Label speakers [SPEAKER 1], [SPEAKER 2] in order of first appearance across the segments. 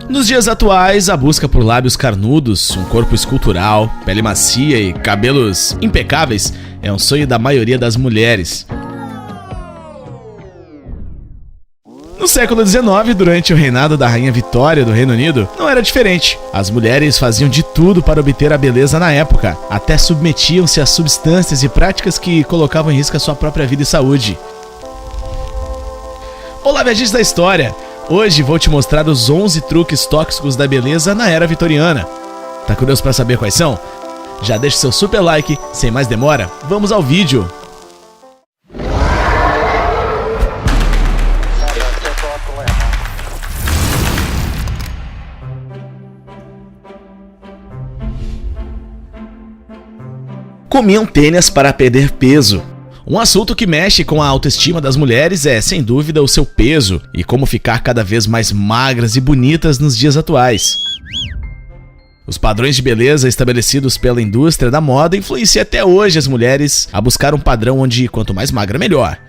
[SPEAKER 1] Nos dias atuais, a busca por lábios carnudos, um corpo escultural, pele macia e cabelos impecáveis é um sonho da maioria das mulheres. No século XIX, durante o reinado da Rainha Vitória do Reino Unido, não era diferente. As mulheres faziam de tudo para obter a beleza na época, até submetiam-se a substâncias e práticas que colocavam em risco a sua própria vida e saúde. Olá, viajantes da história! Hoje vou te mostrar os 11 truques tóxicos da beleza na era vitoriana. Tá curioso para saber quais são? Já deixa seu super like, sem mais demora, vamos ao vídeo! Comiam tênis para perder peso. Um assunto que mexe com a autoestima das mulheres é, sem dúvida, o seu peso e como ficar cada vez mais magras e bonitas nos dias atuais. Os padrões de beleza estabelecidos pela indústria da moda influenciam até hoje as mulheres a buscar um padrão onde quanto mais magra, melhor.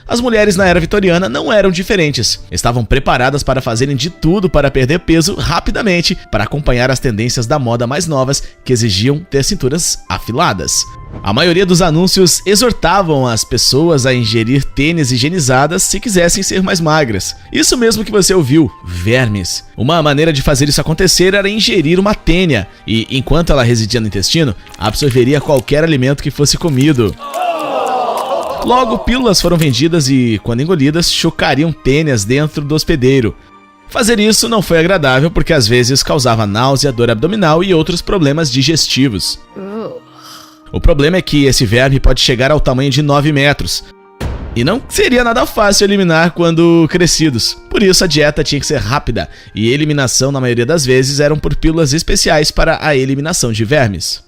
[SPEAKER 1] As mulheres na era vitoriana não eram diferentes. Estavam preparadas para fazerem de tudo para perder peso rapidamente, para acompanhar as tendências da moda mais novas que exigiam ter cinturas afiladas. A maioria dos anúncios exortavam as pessoas a ingerir tênis higienizadas se quisessem ser mais magras. Isso mesmo que você ouviu, vermes. Uma maneira de fazer isso acontecer era ingerir uma tênia e, enquanto ela residia no intestino, absorveria qualquer alimento que fosse comido. Logo, pílulas foram vendidas e, quando engolidas, chocariam tênias dentro do hospedeiro. Fazer isso não foi agradável porque às vezes causava náusea, dor abdominal e outros problemas digestivos. O problema é que esse verme pode chegar ao tamanho de 9 metros. E não seria nada fácil eliminar quando crescidos. Por isso a dieta tinha que ser rápida e a eliminação, na maioria das vezes, eram por pílulas especiais para a eliminação de vermes.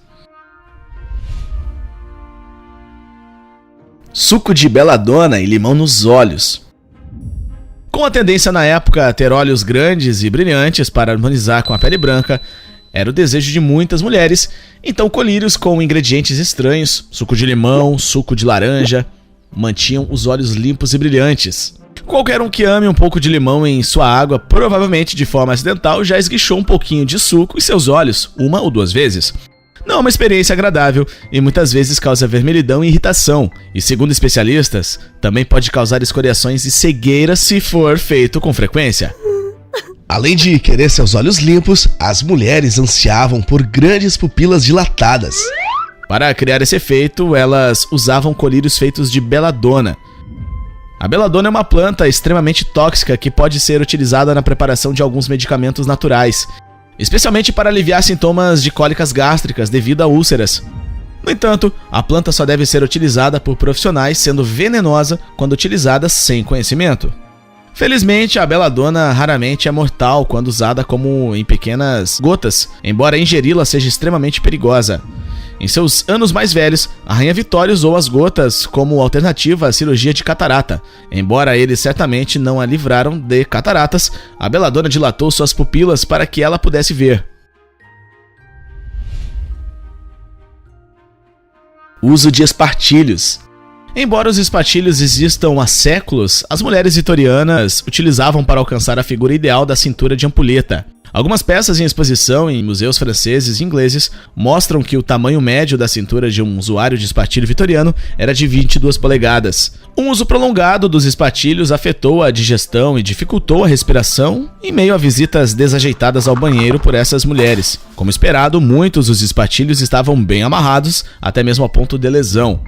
[SPEAKER 1] Suco de beladona e limão nos olhos. Com a tendência na época a ter olhos grandes e brilhantes para harmonizar com a pele branca, era o desejo de muitas mulheres, então colírios com ingredientes estranhos, suco de limão, suco de laranja, mantinham os olhos limpos e brilhantes. Qualquer um que ame um pouco de limão em sua água, provavelmente de forma acidental, já esguichou um pouquinho de suco em seus olhos, uma ou duas vezes. Não é uma experiência agradável e muitas vezes causa vermelhidão e irritação, e segundo especialistas, também pode causar escoriações e cegueira se for feito com frequência.
[SPEAKER 2] Além de querer seus olhos limpos, as mulheres ansiavam por grandes pupilas dilatadas.
[SPEAKER 1] Para criar esse efeito, elas usavam colírios feitos de beladona. A beladona é uma planta extremamente tóxica que pode ser utilizada na preparação de alguns medicamentos naturais, especialmente para aliviar sintomas de cólicas gástricas devido a úlceras. No entanto, a planta só deve ser utilizada por profissionais, sendo venenosa quando utilizada sem conhecimento. Felizmente, a beladona raramente é mortal quando usada como em pequenas gotas, embora ingeri-la seja extremamente perigosa. Em seus anos mais velhos, a Rainha Vitória usou as gotas como alternativa à cirurgia de catarata. Embora eles certamente não a livraram de cataratas, a beladona dilatou suas pupilas para que ela pudesse ver. Uso de espartilhos. Embora os espartilhos existam há séculos, as mulheres vitorianas utilizavam para alcançar a figura ideal da cintura de ampulheta. Algumas peças em exposição em museus franceses e ingleses mostram que o tamanho médio da cintura de um usuário de espartilho vitoriano era de 22 polegadas. Um uso prolongado dos espartilhos afetou a digestão e dificultou a respiração em meio a visitas desajeitadas ao banheiro por essas mulheres. Como esperado, muitos dos espartilhos estavam bem amarrados, até mesmo a ponto de lesão.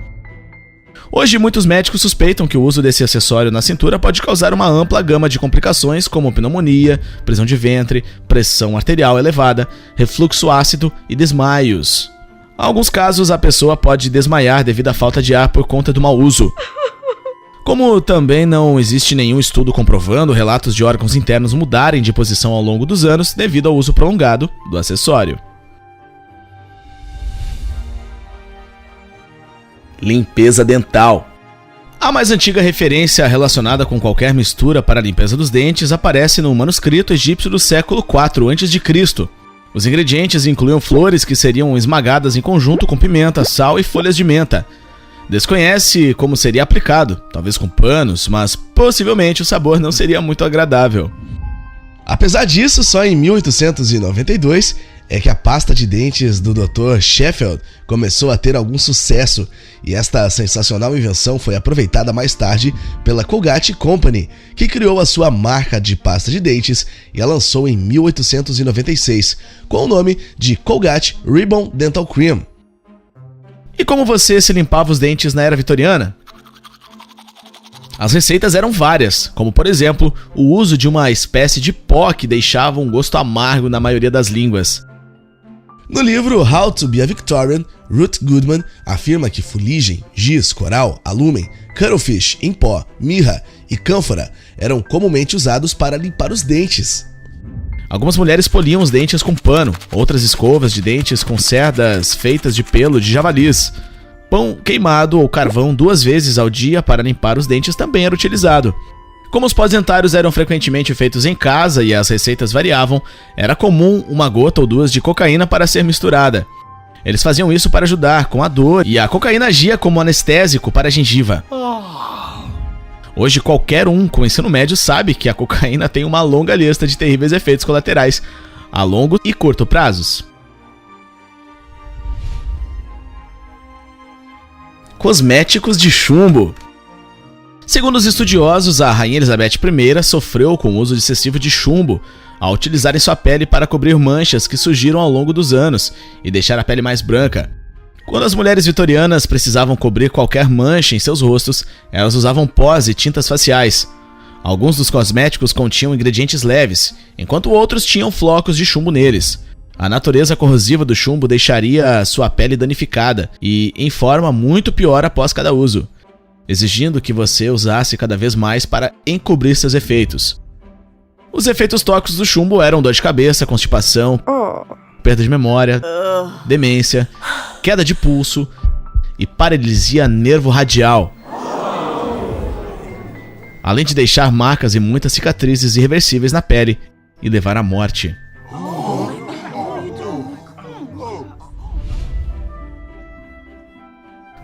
[SPEAKER 1] Hoje, muitos médicos suspeitam que o uso desse acessório na cintura pode causar uma ampla gama de complicações como pneumonia, prisão de ventre, pressão arterial elevada, refluxo ácido e desmaios. Em alguns casos, a pessoa pode desmaiar devido à falta de ar por conta do mau uso. Como também não existe nenhum estudo comprovando relatos de órgãos internos mudarem de posição ao longo dos anos devido ao uso prolongado do acessório. Limpeza dental. A mais antiga referência relacionada com qualquer mistura para a limpeza dos dentes aparece no manuscrito egípcio do século IV a.C. Os ingredientes incluíam flores que seriam esmagadas em conjunto com pimenta, sal e folhas de menta. Desconhece como seria aplicado, talvez com panos, mas possivelmente o sabor não seria muito agradável.
[SPEAKER 2] Apesar disso, só em 1892 é que a pasta de dentes do Dr. Sheffield começou a ter algum sucesso, e esta sensacional invenção foi aproveitada mais tarde pela Colgate Company, que criou a sua marca de pasta de dentes e a lançou em 1896, com o nome de Colgate Ribbon Dental Cream.
[SPEAKER 1] E como você se limpava os dentes na era vitoriana? As receitas eram várias, como por exemplo, o uso de uma espécie de pó que deixava um gosto amargo na maioria das línguas.
[SPEAKER 2] No livro How to be a Victorian, Ruth Goodman afirma que fuligem, giz, coral, alumem, cuttlefish em pó, mirra e cânfora eram comumente usados para limpar os dentes.
[SPEAKER 1] Algumas mulheres poliam os dentes com pano, outras escovas de dentes com cerdas feitas de pelo de javalis. Pão queimado ou carvão 2 vezes ao dia para limpar os dentes também era utilizado. Como os pós dentários eram frequentemente feitos em casa e as receitas variavam, era comum 1 gota ou 2 de cocaína para ser misturada. Eles faziam isso para ajudar com a dor, e a cocaína agia como anestésico para a gengiva. Hoje qualquer um com ensino médio sabe que a cocaína tem uma longa lista de terríveis efeitos colaterais, a longo e curto prazos. Cosméticos de chumbo. Segundo os estudiosos, a Rainha Elizabeth I sofreu com o uso excessivo de chumbo ao utilizar em sua pele para cobrir manchas que surgiram ao longo dos anos e deixar a pele mais branca. Quando as mulheres vitorianas precisavam cobrir qualquer mancha em seus rostos, elas usavam pós e tintas faciais. Alguns dos cosméticos continham ingredientes leves, enquanto outros tinham flocos de chumbo neles. A natureza corrosiva do chumbo deixaria sua pele danificada e em forma muito pior após cada uso, exigindo que você usasse cada vez mais para encobrir seus efeitos. Os efeitos tóxicos do chumbo eram dor de cabeça, constipação, perda de memória, demência, queda de pulso e paralisia nervo-radial, além de deixar marcas e muitas cicatrizes irreversíveis na pele e levar à morte.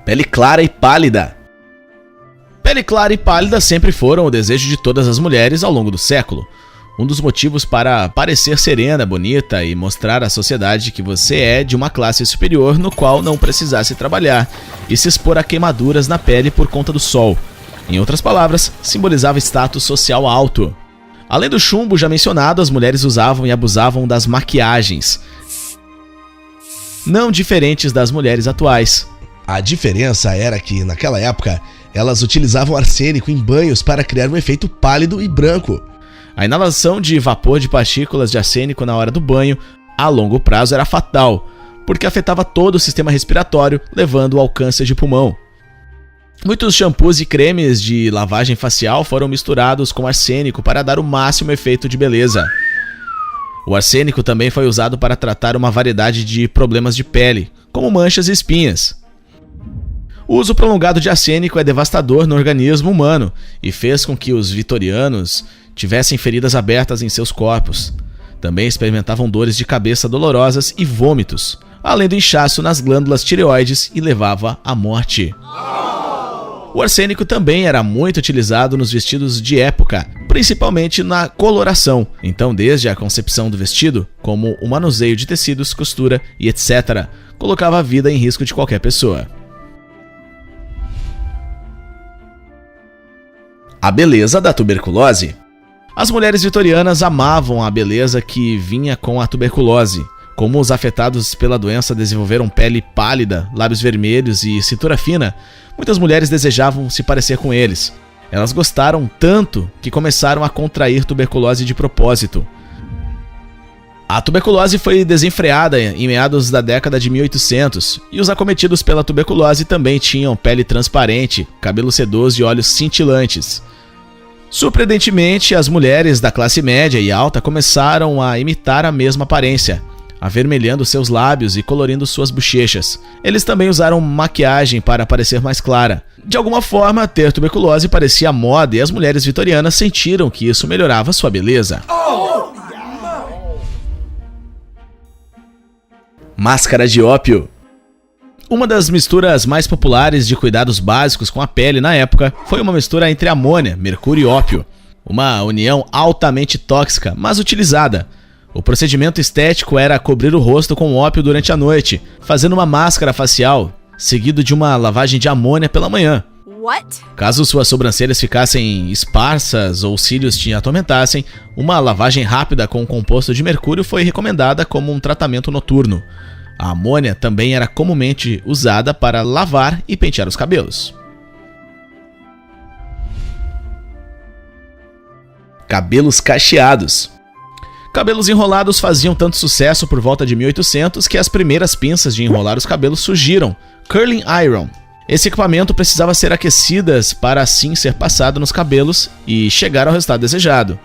[SPEAKER 1] Pele clara e pálida. Pele clara e pálida sempre foram o desejo de todas as mulheres ao longo do século. Um dos motivos para parecer serena, bonita e mostrar à sociedade que você é de uma classe superior no qual não precisasse trabalhar e se expor a queimaduras na pele por conta do sol. Em outras palavras, simbolizava status social alto. Além do chumbo já mencionado, as mulheres usavam e abusavam das maquiagens, não diferentes das mulheres atuais.
[SPEAKER 2] A diferença era que, naquela época, elas utilizavam arsênico em banhos para criar um efeito pálido e branco.
[SPEAKER 1] A inalação de vapor de partículas de arsênico na hora do banho, a longo prazo, era fatal, porque afetava todo o sistema respiratório, levando ao câncer de pulmão. Muitos shampoos e cremes de lavagem facial foram misturados com arsênico para dar o máximo efeito de beleza. O arsênico também foi usado para tratar uma variedade de problemas de pele, como manchas e espinhas. O uso prolongado de arsênico é devastador no organismo humano e fez com que os vitorianos tivessem feridas abertas em seus corpos. Também experimentavam dores de cabeça dolorosas e vômitos, além do inchaço nas glândulas tireoides, e levava à morte. O arsênico também era muito utilizado nos vestidos de época, principalmente na coloração. Então, desde a concepção do vestido, como o manuseio de tecidos, costura e etc., colocava a vida em risco de qualquer pessoa. A beleza da tuberculose. As mulheres vitorianas amavam a beleza que vinha com a tuberculose. Como os afetados pela doença desenvolveram pele pálida, lábios vermelhos e cintura fina, muitas mulheres desejavam se parecer com eles. Elas gostaram tanto que começaram a contrair tuberculose de propósito. A tuberculose foi desenfreada em meados da década de 1800, e os acometidos pela tuberculose também tinham pele transparente, cabelo sedoso e olhos cintilantes. Surpreendentemente, as mulheres da classe média e alta começaram a imitar a mesma aparência, avermelhando seus lábios e colorindo suas bochechas. Eles também usaram maquiagem para parecer mais clara. De alguma forma, ter tuberculose parecia moda e as mulheres vitorianas sentiram que isso melhorava sua beleza. Máscara de ópio. Uma das misturas mais populares de cuidados básicos com a pele na época foi uma mistura entre amônia, mercúrio e ópio. Uma união altamente tóxica, mas utilizada. O procedimento estético era cobrir o rosto com ópio durante a noite, fazendo uma máscara facial, seguido de uma lavagem de amônia pela manhã.
[SPEAKER 3] What?
[SPEAKER 1] Caso suas sobrancelhas ficassem esparsas ou cílios te atormentassem, uma lavagem rápida com composto de mercúrio foi recomendada como um tratamento noturno. A amônia também era comumente usada para lavar e pentear os cabelos. Cabelos cacheados. Cabelos enrolados faziam tanto sucesso por volta de 1800 que as primeiras pinças de enrolar os cabelos surgiram, curling iron. Esse equipamento precisava ser aquecidas para assim ser passado nos cabelos e chegar ao resultado desejado.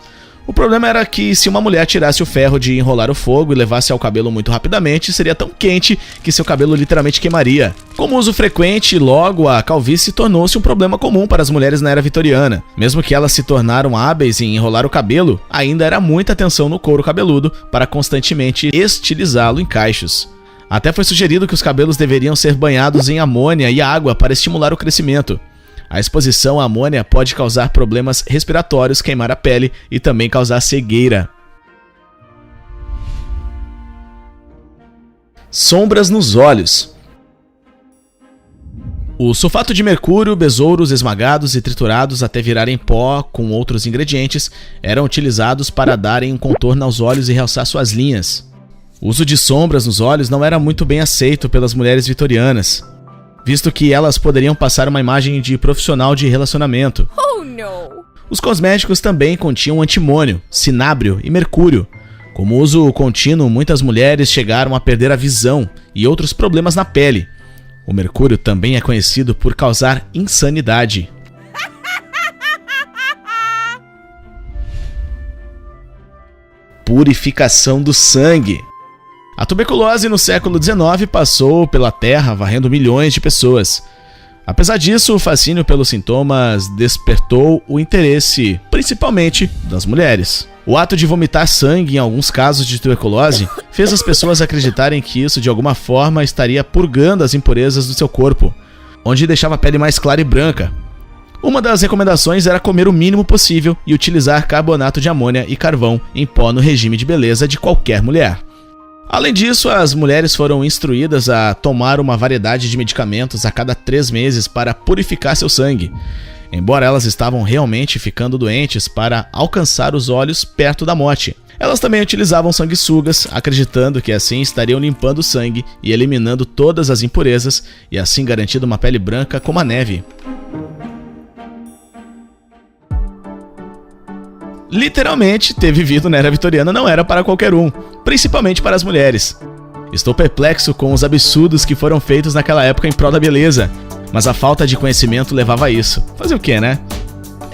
[SPEAKER 1] O problema era que se uma mulher tirasse o ferro de enrolar o fogo e levasse ao cabelo muito rapidamente, seria tão quente que seu cabelo literalmente queimaria. Como uso frequente, logo a calvície tornou-se um problema comum para as mulheres na era vitoriana. Mesmo que elas se tornaram hábeis em enrolar o cabelo, ainda era muita atenção no couro cabeludo para constantemente estilizá-lo em cachos. Até foi sugerido que os cabelos deveriam ser banhados em amônia e água para estimular o crescimento. A exposição à amônia pode causar problemas respiratórios, queimar a pele e também causar cegueira. Sombras nos olhos. O sulfato de mercúrio, besouros esmagados e triturados até virarem pó com outros ingredientes eram utilizados para darem um contorno aos olhos e realçar suas linhas. O uso de sombras nos olhos não era muito bem aceito pelas mulheres vitorianas, visto que elas poderiam passar uma imagem de profissional de relacionamento.
[SPEAKER 3] Oh, no.
[SPEAKER 1] Os cosméticos também continham antimônio, cinábrio e mercúrio. Como uso contínuo, muitas mulheres chegaram a perder a visão e outros problemas na pele. O mercúrio também é conhecido por causar insanidade. Purificação do sangue. A tuberculose no século XIX passou pela Terra varrendo milhões de pessoas. Apesar disso, o fascínio pelos sintomas despertou o interesse, principalmente das mulheres. O ato de vomitar sangue em alguns casos de tuberculose fez as pessoas acreditarem que isso de alguma forma estaria purgando as impurezas do seu corpo, onde deixava a pele mais clara e branca. Uma das recomendações era comer o mínimo possível e utilizar carbonato de amônia e carvão em pó no regime de beleza de qualquer mulher. Além disso, as mulheres foram instruídas a tomar uma variedade de medicamentos a cada 3 meses para purificar seu sangue, embora elas estavam realmente ficando doentes para alcançar os olhos perto da morte. Elas também utilizavam sanguessugas, acreditando que assim estariam limpando o sangue e eliminando todas as impurezas e assim garantindo uma pele branca como a neve. Literalmente, ter vivido na era vitoriana não era para qualquer um, principalmente para as mulheres. Estou perplexo com os absurdos que foram feitos naquela época em prol da beleza, mas a falta de conhecimento levava a isso. Fazer o quê, né?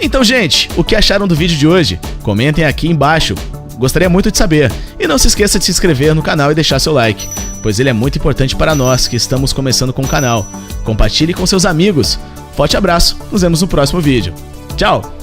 [SPEAKER 1] Então, gente, o que acharam do vídeo de hoje? Comentem aqui embaixo, gostaria muito de saber. E não se esqueça de se inscrever no canal e deixar seu like, pois ele é muito importante para nós que estamos começando com o canal. Compartilhe com seus amigos. Forte abraço, nos vemos no próximo vídeo. Tchau!